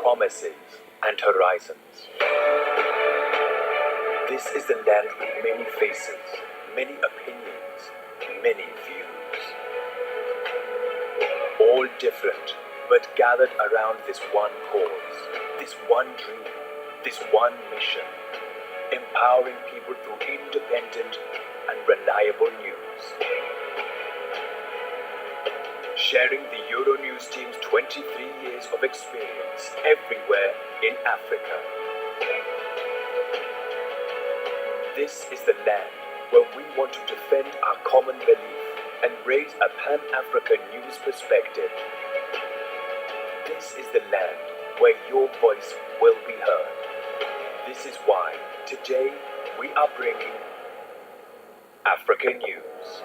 promises and horizons. This is the land with many faces, many opinions, many views. All different, but gathered around this one cause, this one dream, this one mission, empowering people through independent and reliable news. Sharing the Euronews team's 23 years of experience everywhere in Africa. This is the land where we want to defend our common belief and raise a Pan-African news perspective. This is the land where your voice will be heard. This is why today we are bringing African News.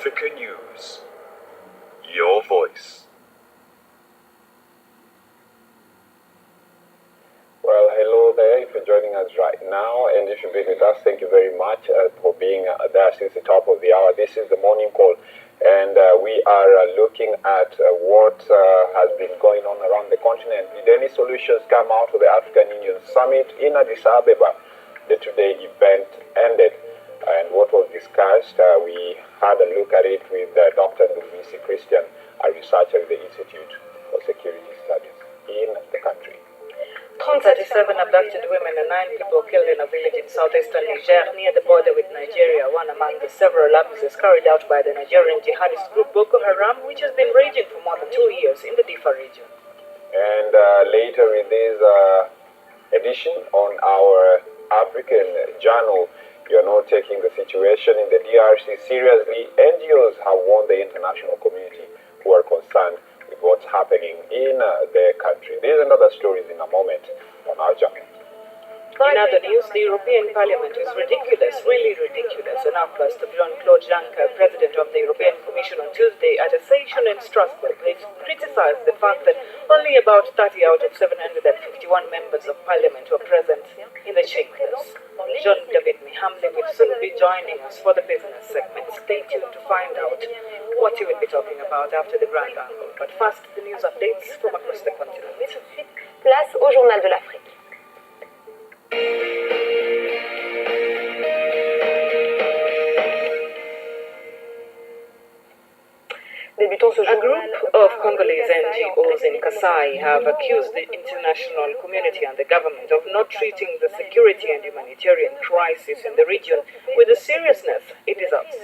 Africa News, your voice. Well, hello there, if you're joining us right now, and if you've been with us, thank you very much for being there since the top of the hour. This is the morning call, and we are looking at what has been going on around the continent. Did any solutions come out of the African Union Summit in Addis Ababa? The two-day event ended, and what was discussed, we had a look at it with Dr. Nduvisi Christian, a researcher at the Institute for Security Studies in the country. 37 abducted women and 9 people killed in a village in southeastern Niger near the border with Nigeria, one among the several abuses carried out by the Nigerian jihadist group Boko Haram, which has been raging for more than 2 years in the Difa region. And later in this edition on our African Journal, you're not taking the situation in the DRC seriously. NGOs have warned the international community who are concerned with what's happening in their country. These and other stories in a moment on our journal. In other news, the European Parliament is ridiculous, really ridiculous, an outburst of Jean-Claude Juncker, President of the European Commission, on Tuesday at a session in Strasbourg. He criticized the fact that only about 30 out of 751 members of Parliament were present in the chambers. John David Mihamle will soon be joining us for the business segment. Stay tuned to find out what he will be talking about after the grand angle. But first, the news updates from across the continent. Place au Journal de l'Afrique. A group of Congolese NGOs in Kasai have accused the international community and the government of not treating the security and humanitarian crisis in the region with the seriousness it deserves.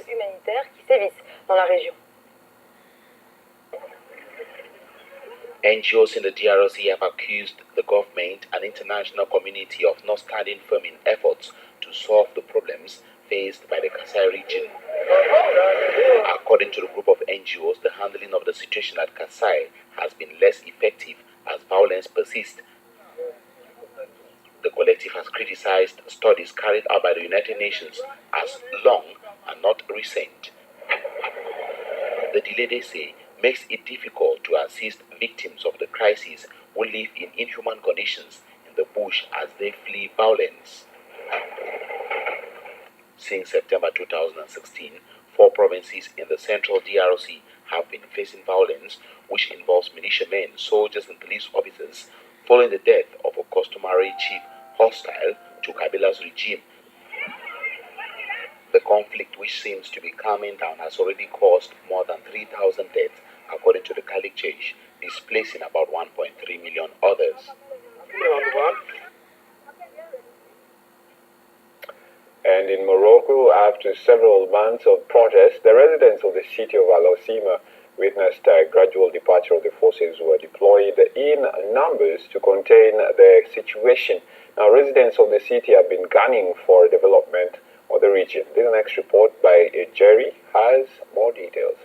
NGOs in the DRC have accused the government and international community of not standing firm in efforts to solve the problems faced by the Kasai region. According to the group of NGOs, the handling of the situation at Kasai has been less effective as violence persists. The collective has criticized studies carried out by the United Nations as long and not recent. The delay, they say, makes it difficult to assist victims of the crisis who live in inhuman conditions in the bush as they flee violence. Since September 2016, 4 provinces in the central DRC have been facing violence, which involves militiamen, soldiers, and police officers, following the death of a customary chief hostile to Kabila's regime. The conflict, which seems to be calming down, has already caused more than 3,000 deaths, according to the Catholic Church, displacing about 1.3 million others. And in Morocco, after several months of protests, the residents of the city of Al-Osima witnessed a gradual departure of the forces who were deployed in numbers to contain the situation. Now, residents of the city have been gunning for development of the region. This next report by Jerry has more details.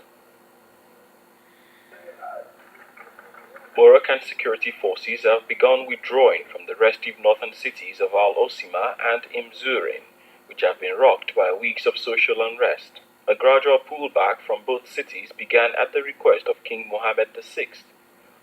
Moroccan security forces have begun withdrawing from the restive northern cities of Al-Osima and Imzurin, which have been rocked by weeks of social unrest. A gradual pullback from both cities began at the request of King Mohammed VI.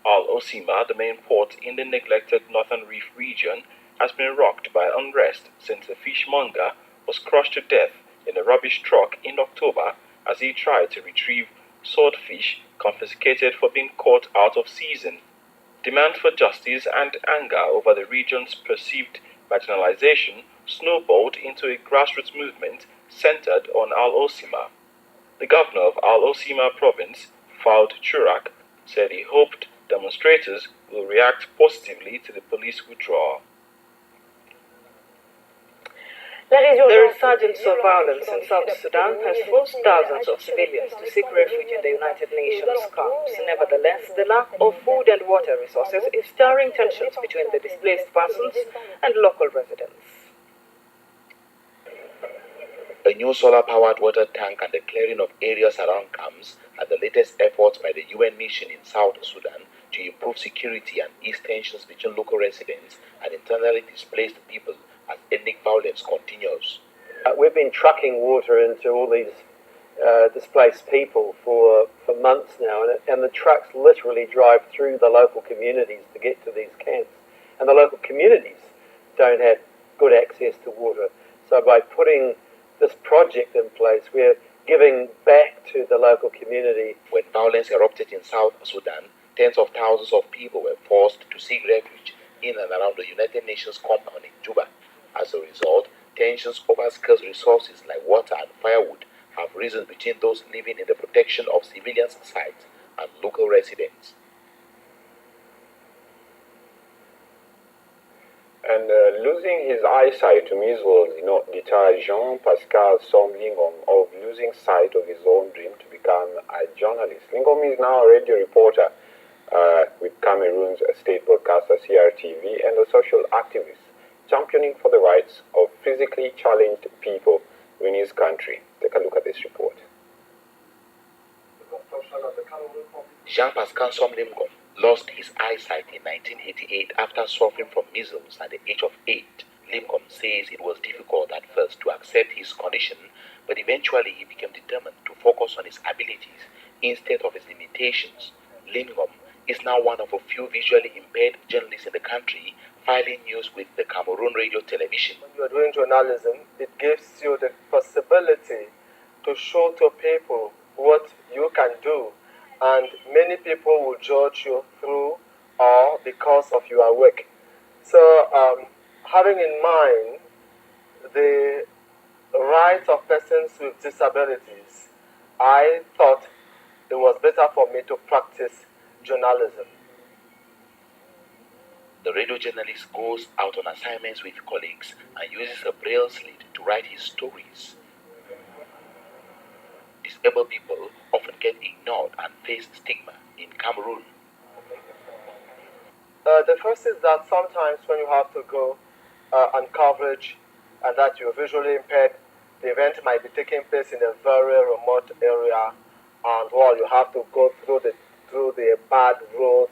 Al-Osima, the main port in the neglected Northern Reef region, has been rocked by unrest since a fishmonger was crushed to death in a rubbish truck in October as he tried to retrieve swordfish confiscated for being caught out of season. Demand for justice and anger over the region's perceived marginalization snowballed into a grassroots movement centered on Al-Osima. The governor of Al-Osima province, Fouad Churak, said he hoped demonstrators will react positively to the police withdrawal. The resurgence of violence in South Sudan has forced thousands of civilians to seek refuge in the United Nations camps. Nevertheless, the lack of food and water resources is stirring tensions between the displaced persons and local residents. A new solar-powered water tank and the clearing of areas around camps are the latest efforts by the UN mission in South Sudan to improve security and ease tensions between local residents and internally displaced people as ethnic violence continues. We've been trucking water into all these displaced people for months now, and the trucks literally drive through the local communities to get to these camps. And the local communities don't have good access to water. So by putting this project in place, we're giving back to the local community. When violence erupted in South Sudan, tens of thousands of people were forced to seek refuge in and around the United Nations compound in Juba. As a result, tensions over scarce resources like water and firewood have risen between those living in the protection of civilians' sites and local residents. And losing his eyesight to measles did not deter Jean-Pascal Lingom of losing sight of his own dream to become a journalist. Lingom is now a radio reporter with Cameroon's state broadcaster CRTV and a social activist championing for the rights of physically challenged people in his country. Take a look at this report. Jean-Pascal Lingom lost his eyesight in 1988 after suffering from measles at the age of 8. Lingom says it was difficult at first to accept his condition, but eventually he became determined to focus on his abilities instead of his limitations. Lingom is now one of a few visually impaired journalists in the country, filing news with the Cameroon Radio Television. When you are doing journalism, it gives you the possibility to show to people what you can do, and many people will judge you through or because of your work. So having in mind the rights of persons with disabilities, I thought it was better for me to practice journalism. The radio journalist goes out on assignments with colleagues and uses a braille slate to write his stories. Disabled people often get ignored and face stigma in Cameroon. The first is that sometimes when you have to go on coverage and that you're visually impaired, the event might be taking place in a very remote area, and well, you have to go through the bad roads,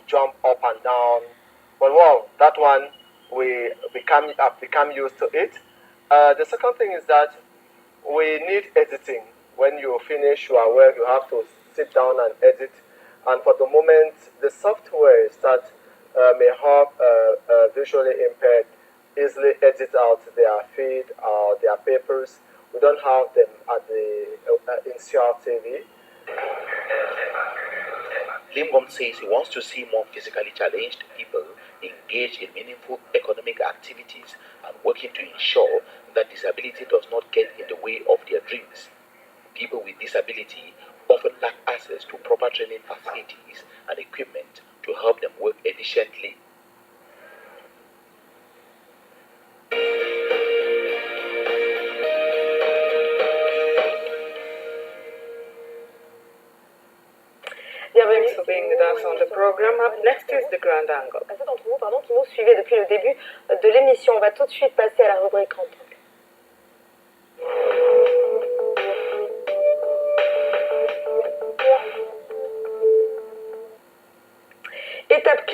jump up and down. But well, that one have become used to it. The second thing is that we need editing. When you finish your work, you have to sit down and edit. And for the moment, the softwares that may help visually impaired easily edit out their feed or their papers without don't have them at the in CRTV. Limbom says he wants to see more physically challenged people engaged in meaningful economic activities and working to ensure that disability does not get in the way of their dreams. People with disability often lack access to proper training facilities and equipment to help them work efficiently. Thanks for being with us on the program. Up next is The Grand Angle. Ceux d'entre vous, qui nous suivaient depuis le début de l'émission, on va tout de suite passer à la rubrique rentrée.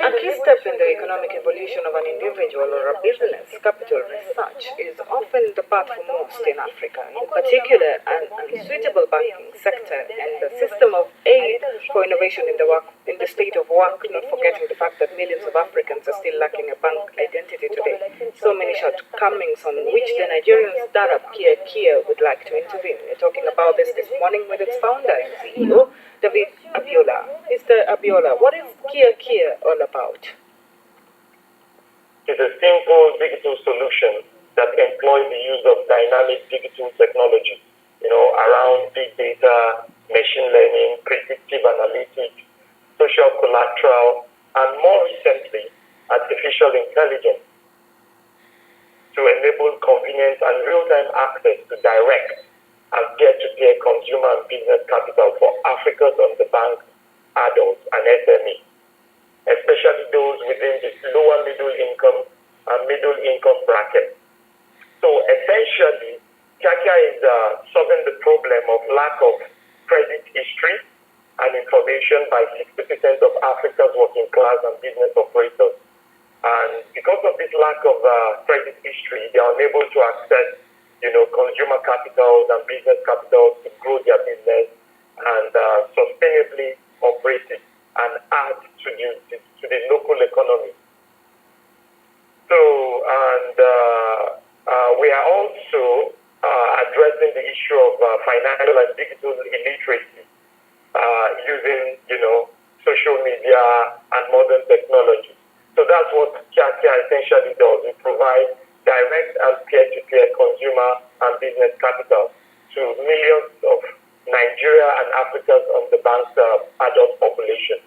A key step in the economic evolution of an individual or a business, capital research, is often the path for most in Africa. In particular, an unsuitable banking sector and the system of aid for innovation in the state of work, not forgetting the fact that millions of Africans are still lacking a bank identity today. So many shortcomings on which the Nigerian startup Kia would like to intervene. We're talking about this morning with its founder and CEO, David Abiola. Mr. Abiola, what is Kia all about? It's a simple digital solution that employs the use of dynamic digital technology, around big data, machine learning, predictive analytics, social collateral, and more recently, artificial intelligence to enable convenient and real-time access to direct and peer-to-peer consumer and business capital for Africa's underbanked adults and SMEs, especially those within the lower middle income and middle income bracket. So essentially, Kia is solving the problem of lack of credit history and information by 60% of Africa's working class and business operators. And because of this lack of credit history, they are unable to access consumer capitals and business capitals to grow their business and sustainably operate it and add to the local economy. So, and we are also addressing the issue of financial and digital illiteracy using, social media and modern technology. So that's what Kia essentially does. It provides direct and peer-to-peer consumer and business capital to millions of Nigeria and Africa's underbanked adult population.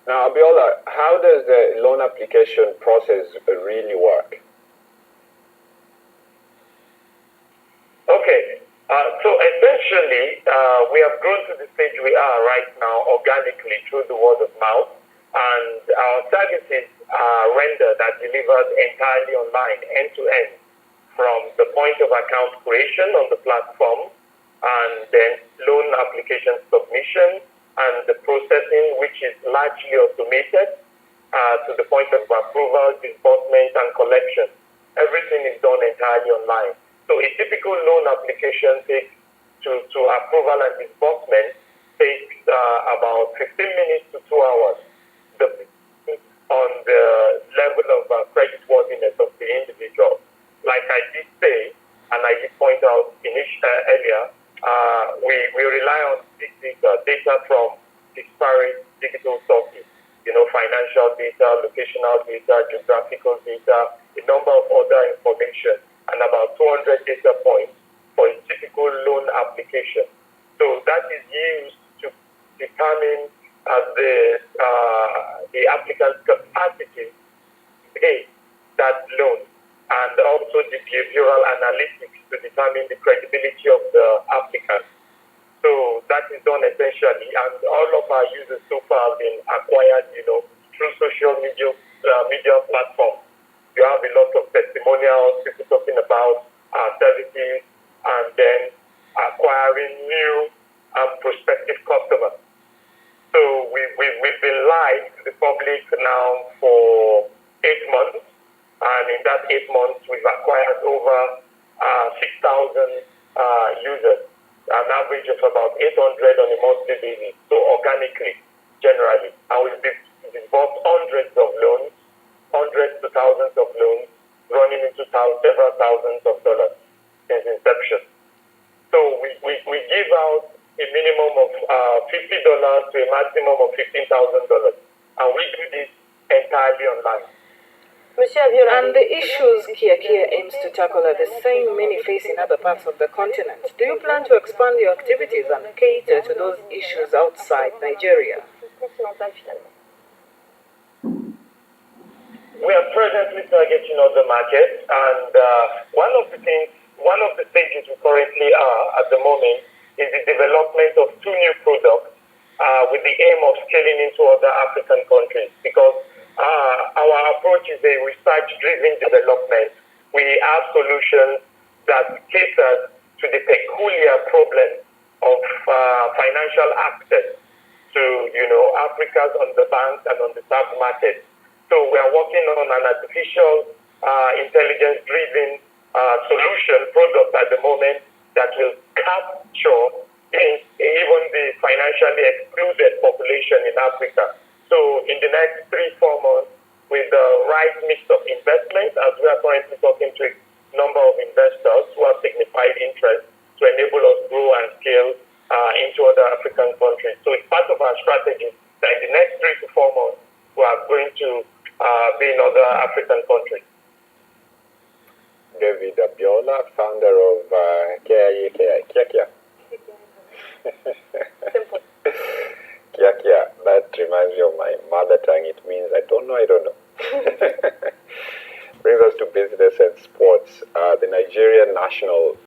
Now, Abiola, how does the loan application process really work? Okay, so essentially, we have grown to the stage we are right now organically through the word of mouth, and our services are rendered and delivered entirely online, end-to-end, from the point of account creation on the platform, and then loan application submission, and the processing, which is largely automated, to the point of approval, disbursement, and collection. Everything is done entirely online. So a typical loan application takes to approval and disbursement takes about 15 minutes to 2 hours, on the level of creditworthiness of the individual. Like I did say, and I did point out earlier, we rely on big data from disparate digital sources, financial data, locational data, geographical data, a number of other information, and about 200 data points for a typical loan application. So that is used to determine the applicant's capacity to pay that loan, and also the behavioral analytics to determine the credibility of the applicant. So that is done essentially, and all of our users so far have been acquired, through social media platforms. You have a lot of testimonials, people talking about our services, and then acquiring new and prospective customers. So we've been live to the public now for 8 months, and in that 8 months, we've acquired over 6,000 users, an average of about 800 on a monthly basis, so organically, generally. And we've disbursed hundreds of loans, hundreds to thousands of loans, running into several thousands of dollars since $50 to a maximum of $15,000. And we do this entirely online. Monsieur Abiola. And the issues Kia aims to tackle are the same many face in other parts of the continent. Do you plan to expand your activities and cater to those issues outside Nigeria? We are presently targeting other markets, and one of the stages we currently are at the moment is the development of 2 new products with the aim of scaling into other African countries, because our approach is a research-driven development. We have solutions that cater to the peculiar problem of financial access to, Africa's underbanked and underserved market. So we are working on an artificial intelligence-driven solution product at the moment that will capture even the financially excluded population in Africa. So in the next 3-4 months, with the right mix of investment, as we are currently talking to a number of investors who have signified interest to enable us grow and scale into other African countries. So it's part of our strategy that in the next 3 to 4 months, we are going to be in other African countries. David Abiola, founder of Kia. Simple. Kia, that reminds me of my mother tongue. It means I don't know. Brings us to business and sports. The Nigerian national